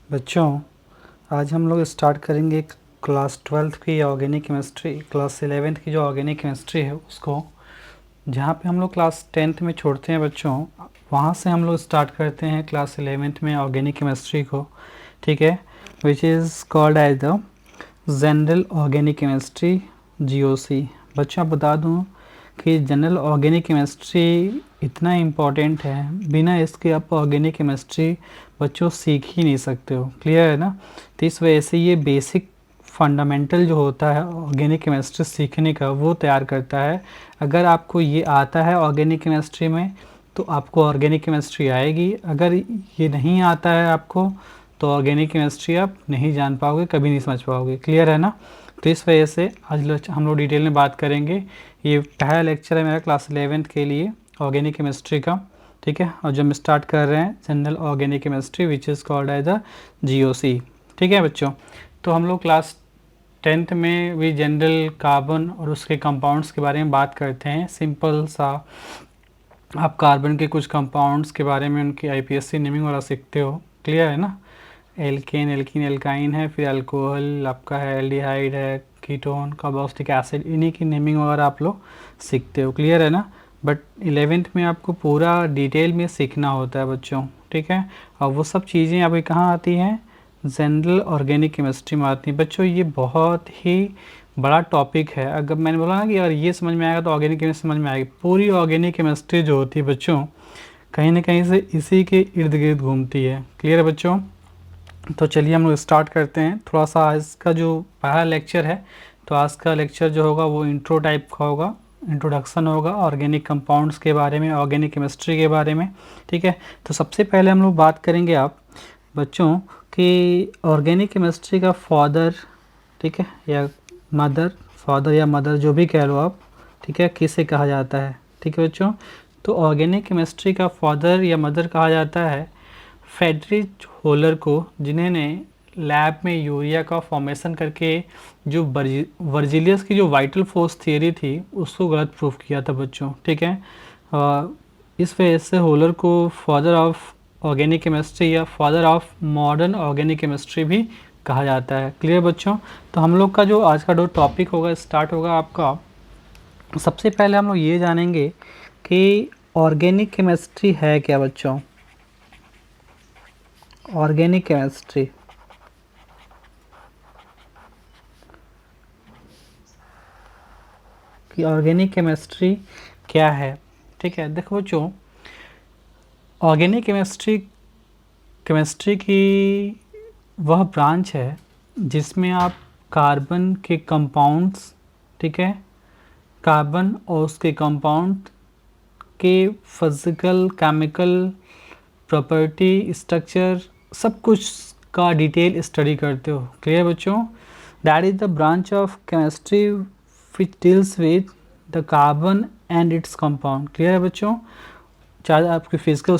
बच्चों, आज हम लोग स्टार्ट करेंगे क्लास 12th की ऑर्गेनिक केमिस्ट्री, क्लास 11th की जो ऑर्गेनिक केमिस्ट्री है उसको, जहाँ पे हम लोग क्लास 10th में छोड़ते हैं बच्चों, वहाँ से हम लोग स्टार्ट करते हैं क्लास 11th में ऑर्गेनिक केमिस्ट्री को। ठीक है, which is called as the general organic chemistry, GOC। बच्चों, आप बता दूँ कि जनरल ऑर्गेनिक केमिस्ट्री इतना इम्पॉर्टेंट है, बिना इसके आप ऑर्गेनिक केमिस्ट्री बच्चों सीख ही नहीं सकते हो। क्लियर है ना? तो इस वजह से ये बेसिक फंडामेंटल जो होता है ऑर्गेनिक केमिस्ट्री सीखने का, वो तैयार करता है। अगर आपको ये आता है ऑर्गेनिक केमिस्ट्री में तो आपको ऑर्गेनिक केमिस्ट्री आएगी, अगर ये नहीं आता है आपको तो ऑर्गेनिक केमिस्ट्री आप नहीं जान पाओगे, कभी नहीं समझ पाओगे। क्लियर है ना? तो इस वजह से आज हम लोग डिटेल में बात करेंगे। ये पहला लेक्चर है मेरा क्लास 11th के लिए ऑर्गेनिक केमिस्ट्री का। ठीक है, और जब हम स्टार्ट कर रहे हैं general organic chemistry which is called as the GOC। ठीक है बच्चों, तो हम लोग क्लास 10th में भी जनरल कार्बन और उसके कंपाउंड्स के बारे में बात करते हैं। सिंपल सा आप कार्बन के कुछ कंपाउंड्स के बारे में उनकी IPSC नेमिंग वाला सीखते हो। क्लियर है ना? एल्केन, एल्कीन, एल्काइन है, फिर अल्कोहल आपका है, एल्डिहाइड है, कीटोन, कार्बोक्सिलिक एसिड, इन्हीं की नेमिंग वगैरह आप लोग सीखते हो। क्लियर है ना? बट 11th में आपको पूरा डिटेल में सीखना होता है बच्चों। ठीक है, और वो सब चीज़ें अभी कहाँ आती हैं? जनरल ऑर्गेनिक केमिस्ट्री में आती हैं बच्चों। ये बहुत ही बड़ा टॉपिक है। अगर मैंने बोला ना कि अगर ये समझ में आएगा तो ऑर्गेनिक केमिस्ट्री समझ में आएगी। पूरी ऑर्गेनिक केमिस्ट्री जो होती है बच्चों, कहीं ना कहीं से इसी के इर्द गिर्द घूमती है। क्लियर है बच्चों? तो चलिए हम लोग स्टार्ट करते हैं। थोड़ा सा आज का जो पहला लेक्चर है, तो आज का लेक्चर जो होगा वो इंट्रो टाइप का होगा, इंट्रोडक्शन होगा ऑर्गेनिक कंपाउंड्स के बारे में, ऑर्गेनिक केमिस्ट्री के बारे में। ठीक है, तो सबसे पहले हम लोग बात करेंगे आप बच्चों कि ऑर्गेनिक केमिस्ट्री का फादर, ठीक है, या मदर, फादर या मदर जो भी कह लो आप, ठीक है, किसे कहा जाता है? ठीक है बच्चों, तो ऑर्गेनिक केमिस्ट्री का फादर या मदर कहा जाता है फ्रेडरिक होलर को, जिन्होंने लैब में यूरिया का फॉर्मेशन करके जो वर्जिलियस की जो वाइटल फोर्स थियरी थी उसको गलत प्रूफ किया था बच्चों। ठीक है, इस वजह से होलर को फादर ऑफ ऑर्गेनिक केमिस्ट्री या father of modern organic chemistry भी कहा जाता है। क्लियर बच्चों? तो हम लोग का जो आज का जो टॉपिक होगा स्टार्ट होगा आपका, सबसे पहले हम लोग ये जानेंगे कि ऑर्गेनिक केमिस्ट्री है क्या बच्चों। ऑर्गेनिक केमिस्ट्री कि ऑर्गेनिक केमिस्ट्री क्या है। ठीक है, देखो बच्चों, ऑर्गेनिक केमिस्ट्री की वह ब्रांच है जिसमें आप कार्बन के कंपाउंड्स, ठीक है, कार्बन और उसके कंपाउंड के फिजिकल, केमिकल प्रॉपर्टी, स्ट्रक्चर, सब कुछ का डिटेल स्टडी करते हो। क्लियर बच्चों? That is the branch of chemistry which deals with the carbon and its compound. Clear है बच्चों? चाहे आपकी उसकी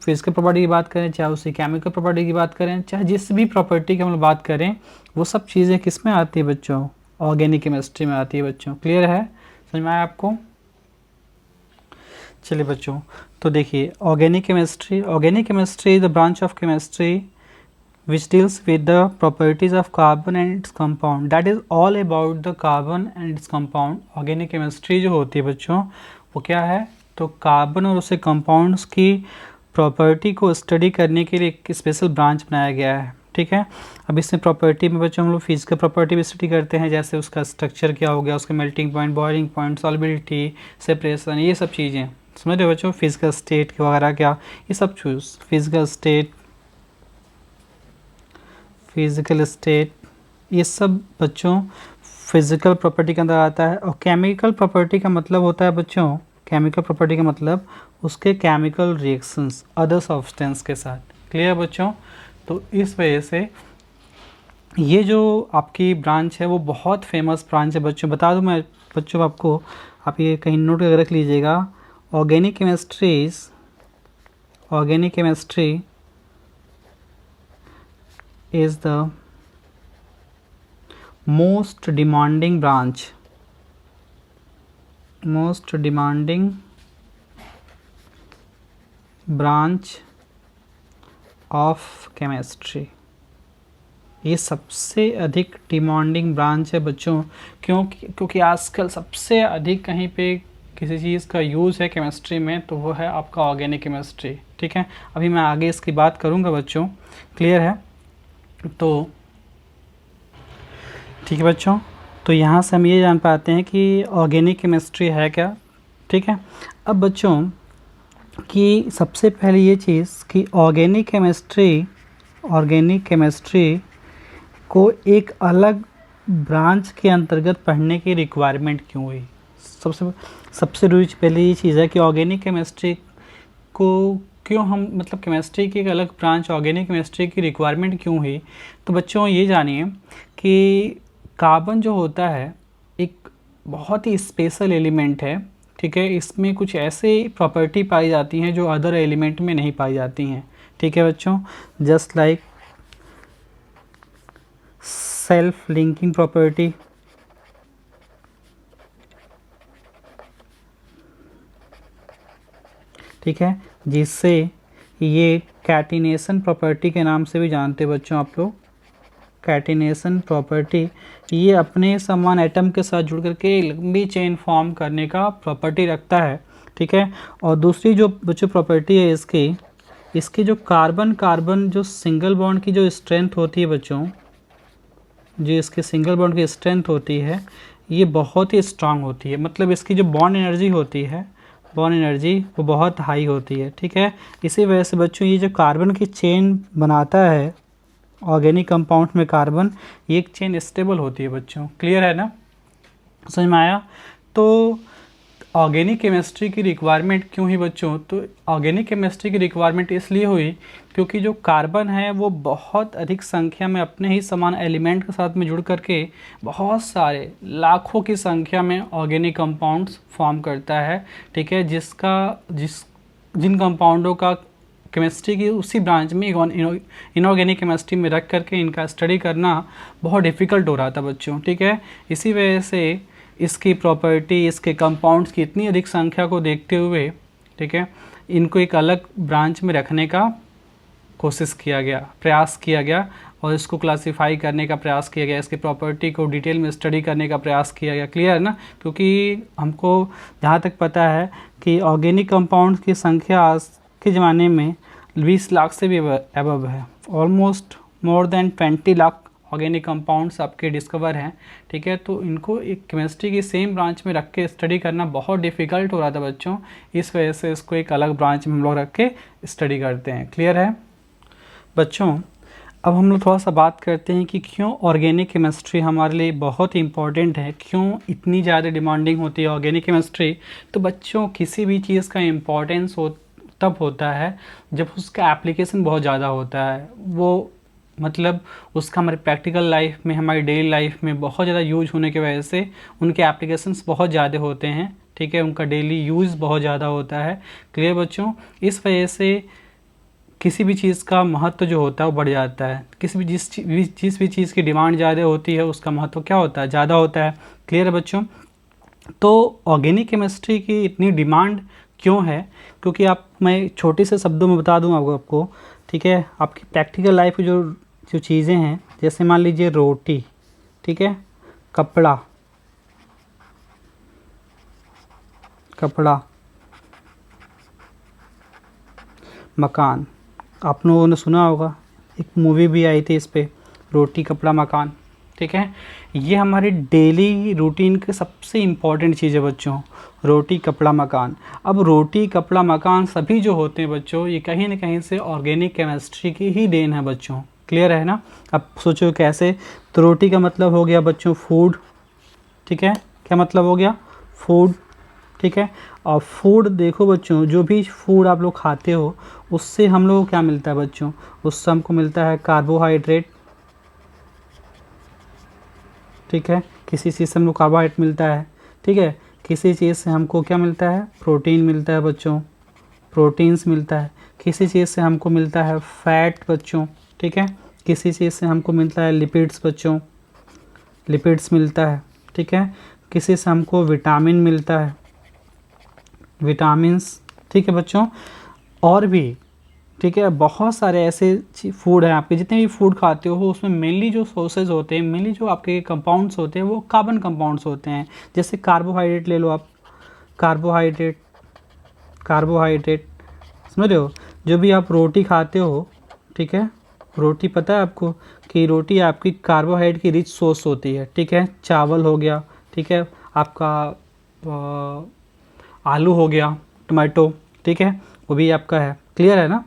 फिजिकल प्रॉपर्टी की बात करें, चाहे उसकी केमिकल प्रॉपर्टी की बात करें, चाहे जिस भी प्रॉपर्टी की हम लोग बात करें, वो सब चीज़ें किस में आती है बच्चों? ऑर्गेनिक केमिस्ट्री में आती है बच्चों। क्लियर है? समझ में आया आपको? चलिए बच्चों, तो देखिए organic chemistry is the branch of chemistry which deals with the properties of carbon and its compound, that is all about the carbon and its compound। Organic chemistry जो होती है बच्चों वो क्या है? तो कार्बन और उसके कंपाउंड्स की प्रॉपर्टी को स्टडी करने के लिए एक स्पेशल ब्रांच बनाया गया है। ठीक है, अब इसमें प्रॉपर्टी में बच्चों हम लोग फिजिकल प्रॉपर्टी भी स्टडी करते हैं, जैसे उसका स्ट्रक्चर क्या हो गया, उसका melting point, boiling point, solubility, separation, ये सब चीज़ें समझ रहे हो बच्चों? फिजिकल स्टेट वगैरह क्या, ये सब चूज फिजिकल स्टेट, ये सब बच्चों फिजिकल प्रॉपर्टी के अंदर आता है। और केमिकल प्रॉपर्टी का मतलब होता है बच्चों, केमिकल प्रॉपर्टी का मतलब उसके केमिकल रिएक्शंस अदर सब्सटेंस के साथ। क्लियर बच्चों? तो इस वजह से ये जो आपकी ब्रांच है वो बहुत फेमस ब्रांच है बच्चों। बता दूं मैं बच्चों आपको, आप ये कहीं नोट करके रख लीजिएगा। Organic chemistry is the most demanding branch of chemistry। ये सबसे अधिक डिमांडिंग ब्रांच है बच्चों। क्योंकि आजकल सबसे अधिक कहीं पे किसी चीज़ का यूज़ है केमिस्ट्री में तो वो है आपका ऑर्गेनिक केमिस्ट्री। ठीक है, अभी मैं आगे इसकी बात करूँगा बच्चों, क्लियर है। तो ठीक है बच्चों, तो यहाँ से हम ये जान पाते हैं कि ऑर्गेनिक केमिस्ट्री है क्या। ठीक है, अब बच्चों कि सबसे पहले ये चीज़ कि ऑर्गेनिक केमिस्ट्री को एक अलग ब्रांच के अंतर्गत पढ़ने की रिक्वायरमेंट क्यों हुई। सबसे पहले ये चीज़ है कि ऑर्गेनिक केमिस्ट्री को क्यों हम मतलब केमिस्ट्री की एक अलग ब्रांच ऑर्गेनिक केमिस्ट्री की रिक्वायरमेंट क्यों हुई। तो बच्चों ये जानिए कि कार्बन जो होता है एक बहुत ही स्पेशल एलिमेंट है। ठीक है, इसमें कुछ ऐसे प्रॉपर्टी पाई जाती हैं जो अदर एलिमेंट में नहीं पाई जाती हैं। ठीक है बच्चों, just like self linking property, ठीक है, जिससे ये कैटिनेशन प्रॉपर्टी के नाम से भी जानते हैं बच्चों आप लोग। कैटिनेशन प्रॉपर्टी ये अपने समान एटम के साथ जुड़ करके लंबी चेन फॉर्म करने का प्रॉपर्टी रखता है। ठीक है, और दूसरी जो बच्चों प्रॉपर्टी है इसकी जो कार्बन जो सिंगल बॉन्ड की जो स्ट्रेंथ होती है बच्चों, जो इसके सिंगल बॉन्ड की स्ट्रेंथ होती है ये बहुत ही स्ट्रांग होती है। मतलब इसकी जो बॉन्ड एनर्जी होती है, बॉन्ड एनर्जी वो बहुत हाई होती है। ठीक है, इसी वजह से बच्चों ये जो कार्बन की चेन बनाता है ऑर्गेनिक कंपाउंड में कार्बन, ये एक चेन स्टेबल होती है बच्चों। क्लियर है ना, समझ में आया। तो ऑर्गेनिक केमिस्ट्री की रिक्वायरमेंट क्यों हुई बच्चों, तो ऑर्गेनिक केमिस्ट्री की रिक्वायरमेंट इसलिए हुई क्योंकि जो कार्बन है वो बहुत अधिक संख्या में अपने ही समान एलिमेंट के साथ में जुड़ करके बहुत सारे लाखों की संख्या में ऑर्गेनिक कंपाउंड्स फॉर्म करता है। ठीक है, जिन कंपाउंडों का केमिस्ट्री की उसी ब्रांच में इनऑर्गेनिक केमिस्ट्री में रख करके इनका स्टडी करना बहुत डिफ़िकल्ट हो रहा था बच्चों। ठीक है, इसी वजह से इसकी प्रॉपर्टी, इसके कंपाउंड्स की इतनी अधिक संख्या को देखते हुए, ठीक है, इनको एक अलग ब्रांच में रखने का प्रयास किया गया और इसको क्लासिफाई करने का प्रयास किया गया, इसकी प्रॉपर्टी को डिटेल में स्टडी करने का प्रयास किया गया। क्लियर है ना, क्योंकि हमको जहाँ तक पता है कि ऑर्गेनिक कंपाउंड्स की संख्या आज के ज़माने में 20 लाख से भी अबव है। Almost more than 20 lakh organic compounds आपके डिस्कवर हैं। ठीक है, तो इनको एक केमिस्ट्री की सेम ब्रांच में रख के स्टडी करना बहुत डिफ़िकल्ट हो रहा था बच्चों, इस वजह से इसको एक अलग ब्रांच में हम लोग रख के स्टडी करते हैं। क्लियर है बच्चों, अब हम लोग थोड़ा सा बात करते हैं कि क्यों ऑर्गेनिक केमिस्ट्री हमारे लिए बहुत इंपॉर्टेंट है, क्यों इतनी ज़्यादा डिमांडिंग होती है ऑर्गेनिक केमिस्ट्री। तो बच्चों किसी भी चीज़ का इम्पोर्टेंस तब होता है जब उसका एप्लीकेशन बहुत ज़्यादा होता है। वो मतलब उसका हमारे प्रैक्टिकल लाइफ में, हमारी डेली लाइफ में बहुत ज़्यादा यूज होने की वजह से उनके एप्लीकेशंस बहुत ज़्यादा होते हैं। ठीक है, उनका डेली यूज़ बहुत ज़्यादा होता है। क्लियर बच्चों, इस वजह से किसी भी चीज़ का महत्व जो होता है वो बढ़ जाता है। जिस भी चीज़ की डिमांड ज़्यादा होती है उसका महत्व क्या होता है, ज़्यादा होता है। क्लियर है बच्चों, तो ऑर्गेनिक केमिस्ट्री की इतनी डिमांड क्यों है, क्योंकि मैं छोटे से शब्दों में बता दूं आपको। ठीक है, आपकी प्रैक्टिकल लाइफ की जो चीज़ें हैं, जैसे मान लीजिए रोटी, ठीक है, कपड़ा, मकान। आप लोगों ने सुना होगा, एक मूवी भी आई थी इस पे, रोटी कपड़ा मकान। ठीक है, ये हमारी डेली रूटीन के सबसे इम्पॉर्टेंट चीज़ है बच्चों, रोटी कपड़ा मकान। अब रोटी कपड़ा मकान सभी जो होते हैं बच्चों, ये कहीं ना कहीं से ऑर्गेनिक केमिस्ट्री की ही देन है बच्चों। क्लियर है ना। अब सोचो कैसे, तो रोटी का मतलब हो गया बच्चों फूड। ठीक है, क्या मतलब हो गया, फूड। ठीक है, और फूड देखो बच्चों, जो भी फूड आप लोग खाते हो उससे हम लोग को क्या मिलता है बच्चों, उससे हमको मिलता है कार्बोहाइड्रेट। ठीक है, किसी चीज़ से हमको कार्बोहाइड्रेट मिलता है। ठीक है, किसी चीज़ से हमको क्या मिलता है, प्रोटीन मिलता है बच्चों, प्रोटीन्स मिलता है। किसी चीज़ से हमको मिलता है फैट बच्चों। ठीक है, किसी चीज़ से हमको मिलता है लिपिड्स बच्चों, लिपिड्स मिलता है। ठीक है, किसी से हमको विटामिन मिलता है, विटामिन्स। ठीक है बच्चों, और भी ठीक है। बहुत सारे ऐसे फूड हैं, आपके जितने भी फूड खाते हो उसमें मेनली जो सोर्सेज होते हैं, मेनली जो आपके कंपाउंड्स होते हैं वो कार्बन कंपाउंड्स होते हैं। जैसे कार्बोहाइड्रेट ले लो आप, कार्बोहाइड्रेट कार्बोहाइड्रेट समझ रहे हो, जो भी आप रोटी खाते हो, ठीक है, रोटी पता है आपको कि रोटी आपकी कार्बोहाइड्रेट की रिच सोर्स होती है, ठीक है। चावल हो गया, ठीक है, आपका आलू हो गया, टमाटो, ठीक है, वो भी आपका है। क्लियर है ना,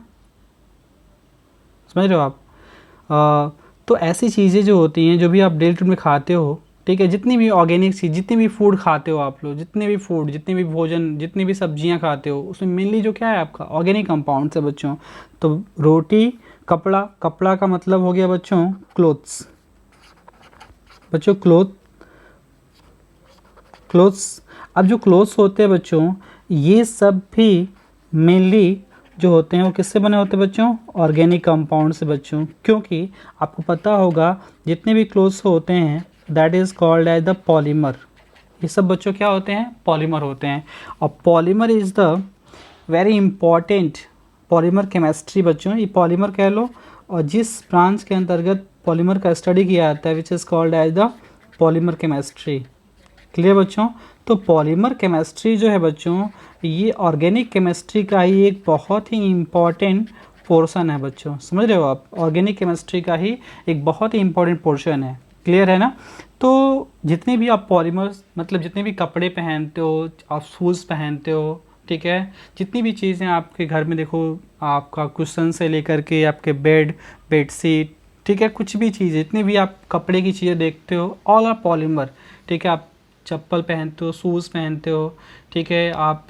समझ रहे हो आप। तो ऐसी चीज़ें जो होती हैं, जो भी आप डेली रूटीन में खाते हो, ठीक है, जितनी भी ऑर्गेनिक चीज़, जितनी भी फूड खाते हो आप लोग, जितने भी फूड, जितने भी भोजन, जितनी भी सब्जियां खाते हो, उसमें मेनली जो क्या है आपका ऑर्गेनिक कंपाउंड्स है बच्चों। तो रोटी, कपड़ा, कपड़ा का मतलब हो गया बच्चों क्लोथ्स, बच्चों क्लोथ्स। अब जो क्लोथ्स होते हैं बच्चों, ये सब भी मेनली जो होते हैं वो किससे बने होते हैं बच्चों, ऑर्गेनिक कंपाउंड से बच्चों। क्योंकि आपको पता होगा जितने भी क्लोथ्स होते हैं that is called as the polymer. ये सब बच्चों क्या होते हैं, पॉलीमर होते हैं। और polymer is the very important, polymer chemistry बच्चों, ये पॉलीमर कह लो। और जिस ब्रांच के अंतर्गत पॉलीमर का स्टडी किया जाता है which is called as the polymer chemistry. Clear बच्चों। तो पॉलीमर केमिस्ट्री जो है बच्चों, ये ऑर्गेनिक केमिस्ट्री का ही एक बहुत ही इम्पॉर्टेंट पोर्शन है बच्चों, समझ रहे हो आप। ऑर्गेनिक केमिस्ट्री का ही एक बहुत ही इम्पॉर्टेंट पोर्शन है। क्लियर है ना। तो जितने भी आप पॉलीमर्स, मतलब जितने भी कपड़े पहनते हो, आप शूज़ पहनते हो, ठीक है, जितनी भी चीज़ें आपके घर में देखो, आपका कुशन से लेकर के आपके बेडशीट, ठीक है, कुछ भी चीज़, जितनी भी आप कपड़े की चीज़ें देखते हो, ऑल आर पॉलीमर। ठीक है, आप चप्पल पहनते हो, शूज़ पहनते हो, ठीक है, आप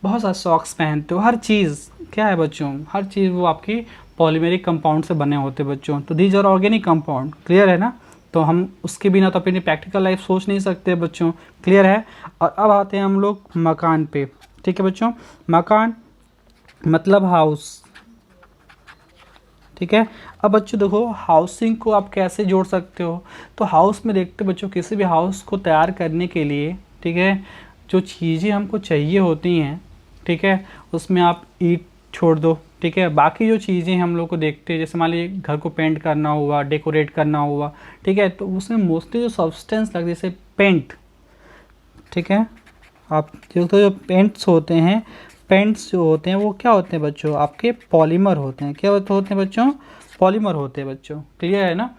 बहुत सारे सॉक्स पहनते हो, हर चीज़ क्या है बच्चों, हर चीज़ वो आपकी पॉलीमेरिक कंपाउंड से बने होते हैं बच्चों। तो these are organic compound. Clear है ना। तो हम उसके बिना तो अपनी प्रैक्टिकल लाइफ सोच नहीं सकते बच्चों। क्लियर है। और अब आते हैं हम लोग मकान पे। ठीक है बच्चों, मकान मतलब हाउस। ठीक है। अब बच्चों देखो, हाउसिंग को आप कैसे जोड़ सकते हो। तो हाउस में देखते हो बच्चों, किसी भी हाउस को तैयार करने के लिए, ठीक है, जो चीज़ें हमको चाहिए होती हैं, ठीक है, उसमें आप ईंट छोड़ दो, ठीक है। बाकी जो चीज़ें हम लोग को देखते हैं, जैसे मान लीजिए घर को पेंट करना हुआ, डेकोरेट करना हुआ, ठीक है, तो उसमें मोस्टली जो सब्सटेंस लगती है, जैसे पेंट, ठीक है, आप जो पेंट्स होते हैं, पेंट्स जो होते हैं वो क्या होते हैं बच्चों, आपके पॉलीमर होते हैं। क्या होते हैं बच्चों, पॉलीमर होते हैं बच्चों। क्लियर है ना।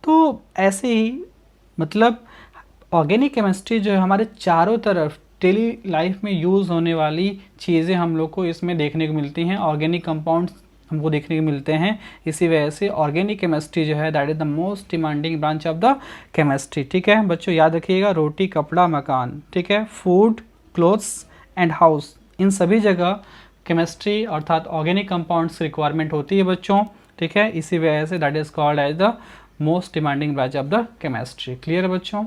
तो ऐसे ही मतलब ऑर्गेनिक केमिस्ट्री जो है हमारे चारों तरफ डेली लाइफ में यूज़ होने वाली चीज़ें हम लोग को इसमें देखने को मिलती हैं, ऑर्गेनिक कंपाउंड्स हमको देखने को मिलते हैं। इसी वजह से ऑर्गेनिक केमिस्ट्री जो है that is the most demanding branch of the chemistry. ठीक है बच्चों, याद रखिएगा, रोटी, कपड़ा, मकान, ठीक है, फूड, क्लोथ्स एंड हाउस, इन सभी जगह केमिस्ट्री अर्थात ऑर्गेनिक कंपाउंड्स की रिक्वायरमेंट होती है बच्चों। ठीक है, इसी वजह से that is called as the most demanding branch of the chemistry. Clear है बच्चों।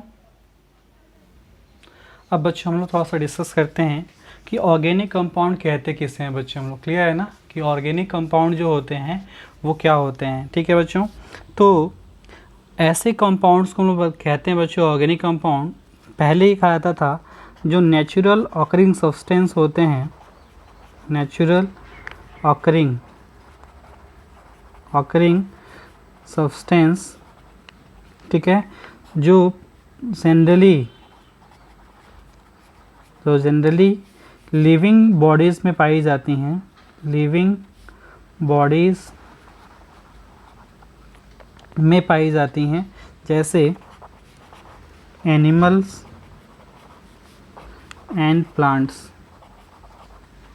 अब बच्चों हम लोग थोड़ा सा डिस्कस करते हैं कि ऑर्गेनिक कंपाउंड कहते किसे हैं बच्चों हम लोग। क्लियर है ना कि ऑर्गेनिक कंपाउंड जो होते हैं वो क्या होते हैं। ठीक है बच्चों, तो ऐसे कंपाउंड्स को हम लोग कहते हैं बच्चों ऑर्गेनिक कंपाउंड। पहले ही कहा जाता था जो नेचुरल ऑकरिंग सब्सटेंस होते हैं, नेचुरल ऑकरिंग सब्सटेंस, ठीक है, जो जनरली लिविंग बॉडीज़ में पाई जाती हैं, लिविंग बॉडीज़ में पाई जाती हैं, जैसे एनिमल्स एंड प्लांट्स।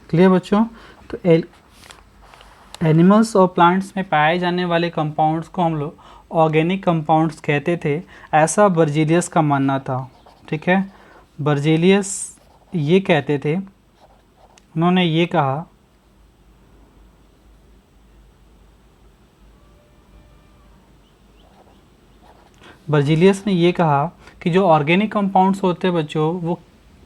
क्लियर बच्चों। तो एनिमल्स और प्लांट्स में पाए जाने वाले कंपाउंड्स को हम लोग ऑर्गेनिक कंपाउंड्स कहते थे, ऐसा बर्जीलियस का मानना था। ठीक है, बर्जीलियस ये कहते थे, उन्होंने ये कहा बर्जीलियस ने ये कहा कि जो ऑर्गेनिक कंपाउंड्स होते हैं बच्चों वो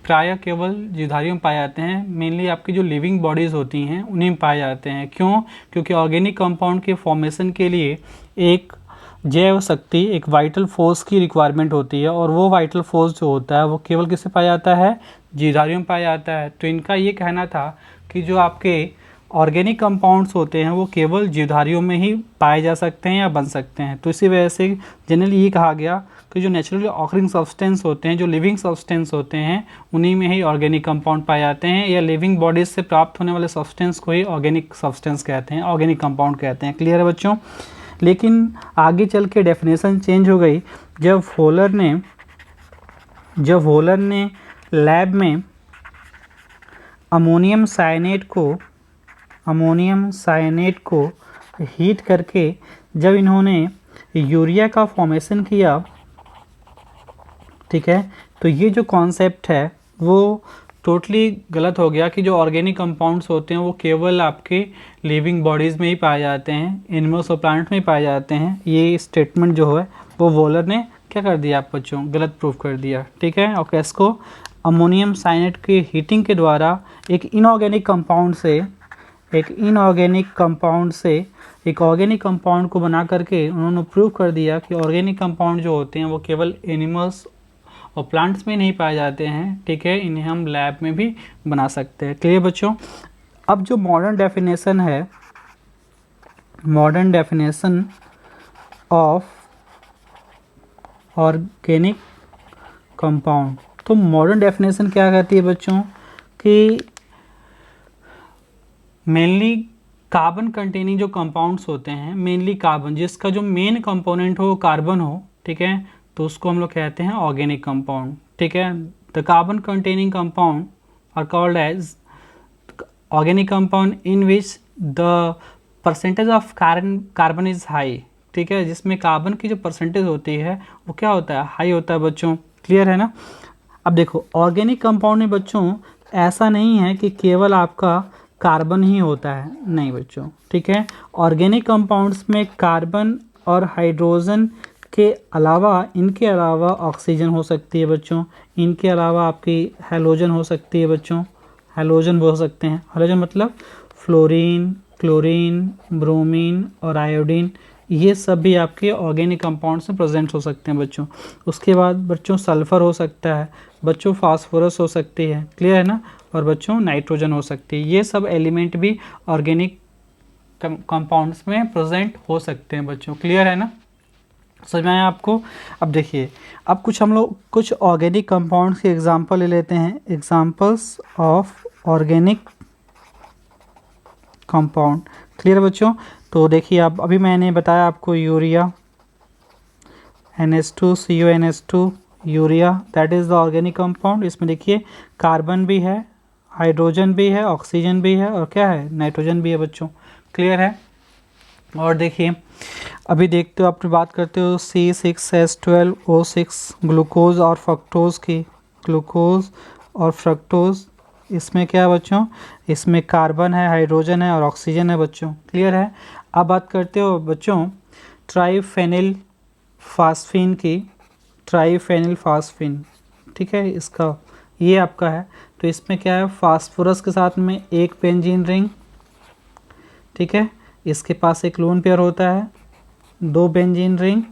प्रायः केवल जीवधारियों में पाए जाते हैं, मेनली आपकी जो लिविंग बॉडीज़ होती हैं उन्हीं में पाए जाते हैं। क्यों? क्योंकि ऑर्गेनिक कंपाउंड के फॉर्मेशन के लिए एक जैव शक्ति, एक वाइटल फोर्स की रिक्वायरमेंट होती है, और वो वाइटल फोर्स जो होता है वो केवल किससे पाया जाता है, जीवधारियों में पाया जाता है। तो इनका ये कहना था कि जो आपके ऑर्गेनिक कंपाउंड्स होते हैं वो केवल जीवधारियों में ही पाए जा सकते हैं या बन सकते हैं। तो इसी वजह से जनरली ये कहा गया कि जो नेचुरली ऑकरिंग सब्सटेंस होते हैं, जो लिविंग सब्सटेंस होते हैं, उन्हीं में ही ऑर्गेनिक कंपाउंड पाए जाते हैं, या लिविंग बॉडीज से प्राप्त होने वाले सब्सटेंस को ही ऑर्गेनिक सब्सटेंस कहते हैं, ऑर्गेनिक कंपाउंड कहते हैं। क्लियर है बच्चों? लेकिन आगे चल के डेफिनेशन चेंज हो गई जब वोलर ने लैब में अमोनियम साइनेट को हीट करके जब इन्होंने यूरिया का फॉर्मेशन किया, ठीक है, तो ये जो कॉन्सेप्ट है वो टोटली गलत हो गया कि जो ऑर्गेनिक कंपाउंड्स होते हैं वो केवल आपके लिविंग बॉडीज़ में ही पाए जाते हैं, एनिमल्स और प्लांट्स में ही पाए जाते हैं। ये स्टेटमेंट जो है वो वोलर ने क्या कर दिया आप बच्चों, गलत प्रूफ कर दिया। ठीक है, और इसको अमोनियम साइनेट के हीटिंग के द्वारा एक इनऑर्गेनिक कंपाउंड को बना करके उन्होंने प्रूव कर दिया कि ऑर्गेनिक कंपाउंड जो होते हैं वो केवल एनिमल्स और प्लांट्स में नहीं पाए जाते हैं। ठीक है, इन्हें हम लैब में भी बना सकते हैं। क्लियर बच्चों? अब जो modern definition of organic compound, तो मॉडर्न डेफिनेशन क्या कहती है बच्चों कि मेनली कार्बन कंटेनिंग जो कंपाउंड्स होते हैं, मेनली कार्बन, जिसका जो मेन कंपोनेंट हो कार्बन हो, ठीक है, तो उसको हम लोग कहते हैं ऑर्गेनिक कंपाउंड। ठीक है, the carbon containing compound are called as organic compound in which the percentage of carbon is high. ठीक है, जिसमें कार्बन की जो परसेंटेज होती है वो क्या होता है, हाई होता है बच्चों। क्लियर है ना? अब देखो ऑर्गेनिक कंपाउंड में बच्चों ऐसा नहीं है कि केवल आपका कार्बन ही होता है, नहीं बच्चों। ठीक है, ऑर्गेनिक कंपाउंड्स में कार्बन और हाइड्रोजन के अलावा, इनके अलावा ऑक्सीजन हो सकती है बच्चों, इनके अलावा आपकी हैलोजन हो सकती है बच्चों, हैलोजन हो सकते हैं। हैलोजन मतलब फ्लोरीन, क्लोरीन, ब्रोमीन और आयोडीन, ये सब भी आपके ऑर्गेनिक कंपाउंड्स में प्रेजेंट हो सकते हैं बच्चों। उसके बाद बच्चों सल्फर हो सकता है बच्चों, फास्फोरस हो सकती है, क्लियर है ना, और बच्चों नाइट्रोजन हो सकती है। ये सब एलिमेंट भी ऑर्गेनिक कंपाउंड्स में प्रेजेंट हो सकते हैं बच्चों। क्लियर है ना, समझ में आया आपको? अब देखिए, अब हम लोग कुछ ऑर्गेनिक कंपाउंड्स के एग्जांपल ले लेते हैं। Examples of organic compound. Clear बच्चों? तो देखिए, अब अभी मैंने बताया आपको urea, NH2CONH2, urea, that is the organic compound. इसमें देखिए कार्बन भी है, हाइड्रोजन भी है, ऑक्सीजन भी है और क्या है, नाइट्रोजन भी है बच्चों। क्लियर है? और देखिए अभी देखते हो, आप बात करते हो C6H12O6 ग्लूकोज और फ्रक्टोज की। ग्लूकोज और फ्रक्टोज, इसमें क्या है बच्चों, इसमें कार्बन है, हाइड्रोजन है और ऑक्सीजन है बच्चों। क्लियर है? अब बात करते हो बच्चों ट्राइफेनिल फास्फीन की, ट्राइफेनिल फास्फीन। ठीक है, इसका ये आपका है, तो इसमें क्या है, फास्फोरस के साथ में एक बेंजीन रिंग, ठीक है, इसके पास एक लोन पेयर होता है, दो बेंजीन रिंग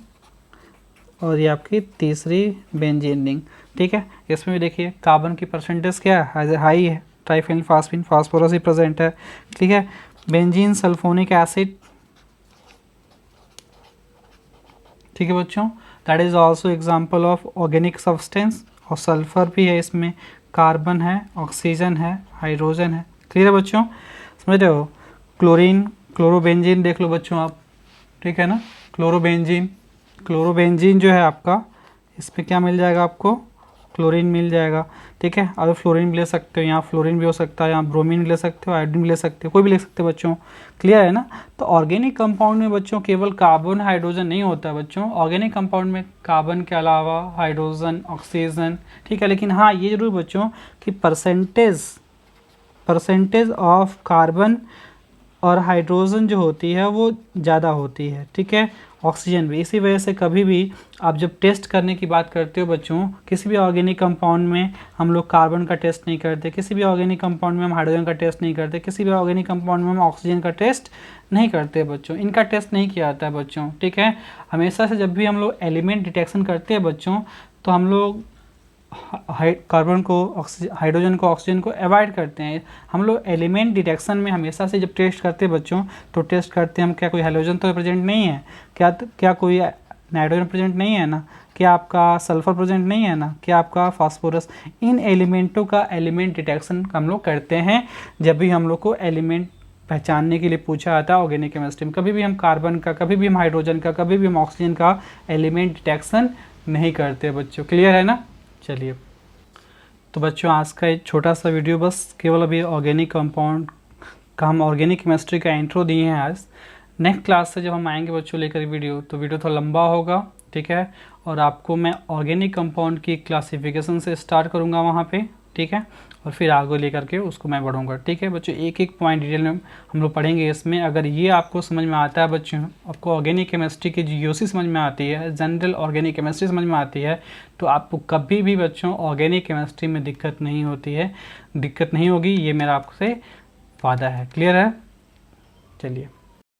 और ये आपकी तीसरी बेंजीन रिंग। ठीक है, इसमें भी देखिए कार्बन की परसेंटेज क्या है, हाई है, ट्राइफेनिल फास्फीन, फास्फोरस ही प्रेजेंट है। ठीक है, बेंजीन सल्फोनिक एसिड, ठीक है बच्चों, that is also example of organic substance. और सल्फर भी है, इसमें कार्बन है, ऑक्सीजन है, हाइड्रोजन है। क्लियर है बच्चों, समझ रहे हो? क्लोरीन, क्लोरोबेंजीन देख लो बच्चों आप, ठीक है ना, क्लोरोबेंजीन, क्लोरोबेंजीन जो है आपका, इसमें क्या मिल जाएगा आपको, क्लोरीन मिल जाएगा। ठीक है, अब फ्लोरीन भी ले सकते हो, यहाँ फ्लोरीन भी हो सकता है, यहाँ ब्रोमीन भी ले सकते हो, आयोडीन भी ले सकते हो, कोई भी ले सकते हो बच्चों। क्लियर है ना? तो ऑर्गेनिक कंपाउंड में बच्चों केवल कार्बन हाइड्रोजन नहीं होता है बच्चों, ऑर्गेनिक कंपाउंड में कार्बन के अलावा हाइड्रोजन, ऑक्सीजन, ठीक है, लेकिन हाँ ये जरूर बच्चों कि परसेंटेज ऑफ कार्बन और हाइड्रोजन जो होती है वो ज़्यादा होती है। ठीक है, ऑक्सीजन भी। इसी वजह से कभी भी आप जब टेस्ट करने की बात करते हो बच्चों, किसी भी ऑर्गेनिक कंपाउंड में हम लोग कार्बन का टेस्ट नहीं करते, किसी भी ऑर्गेनिक कंपाउंड में हम हाइड्रोजन का टेस्ट नहीं करते, किसी भी ऑर्गेनिक कंपाउंड में हम ऑक्सीजन का टेस्ट नहीं करते बच्चों, इनका टेस्ट नहीं किया जाता है बच्चों। ठीक है, हमेशा से जब भी हम लोग एलिमेंट डिटेक्शन करते हैं बच्चों, तो हम लोग कार्बन को हाइड्रोजन को ऑक्सीजन को अवॉइड करते हैं। हम लोग एलिमेंट डिटेक्शन में हमेशा से जब टेस्ट करते हैं बच्चों, तो टेस्ट करते हैं हम क्या कोई हाइड्रोजन तो प्रेजेंट नहीं है, क्या कोई नाइट्रोजन प्रेजेंट नहीं है ना, क्या आपका सल्फर प्रेजेंट नहीं है ना, क्या आपका फास्फोरस। इन एलिमेंटों का एलिमेंट डिटेक्शन हम लोग करते हैं जब भी हम लोग को एलिमेंट पहचानने के लिए पूछा जाता है ऑर्गेनिक केमिस्ट्री में। कभी भी हम कार्बन का, कभी भी हम हाइड्रोजन का, कभी भी हम ऑक्सीजन का एलिमेंट डिटेक्शन नहीं करते बच्चों। क्लियर है ना? चलिए, तो बच्चों आज का एक छोटा सा वीडियो बस केवल अभी ऑर्गेनिक कंपाउंड का, हम ऑर्गेनिक केमिस्ट्री का इंट्रो दिए हैं आज। नेक्स्ट क्लास से जब हम आएंगे बच्चों लेकर वीडियो, तो वीडियो थोड़ा लंबा होगा, ठीक है, और आपको मैं ऑर्गेनिक कंपाउंड की क्लासिफिकेशन से स्टार्ट करूंगा वहाँ पे, ठीक है, और फिर आगे लेकर के उसको मैं बढ़ूंगा, ठीक है बच्चों। एक एक पॉइंट डिटेल में हम लोग पढ़ेंगे इसमें। अगर ये आपको समझ में आता है बच्चों, आपको ऑर्गेनिक केमिस्ट्री की जीओसी समझ में आती है, जनरल ऑर्गेनिक केमिस्ट्री समझ में आती है, तो आपको कभी भी बच्चों ऑर्गेनिक केमिस्ट्री में दिक्कत नहीं होती है, दिक्कत नहीं होगी, ये मेरा आपसे वादा है। क्लियर है? चलिए।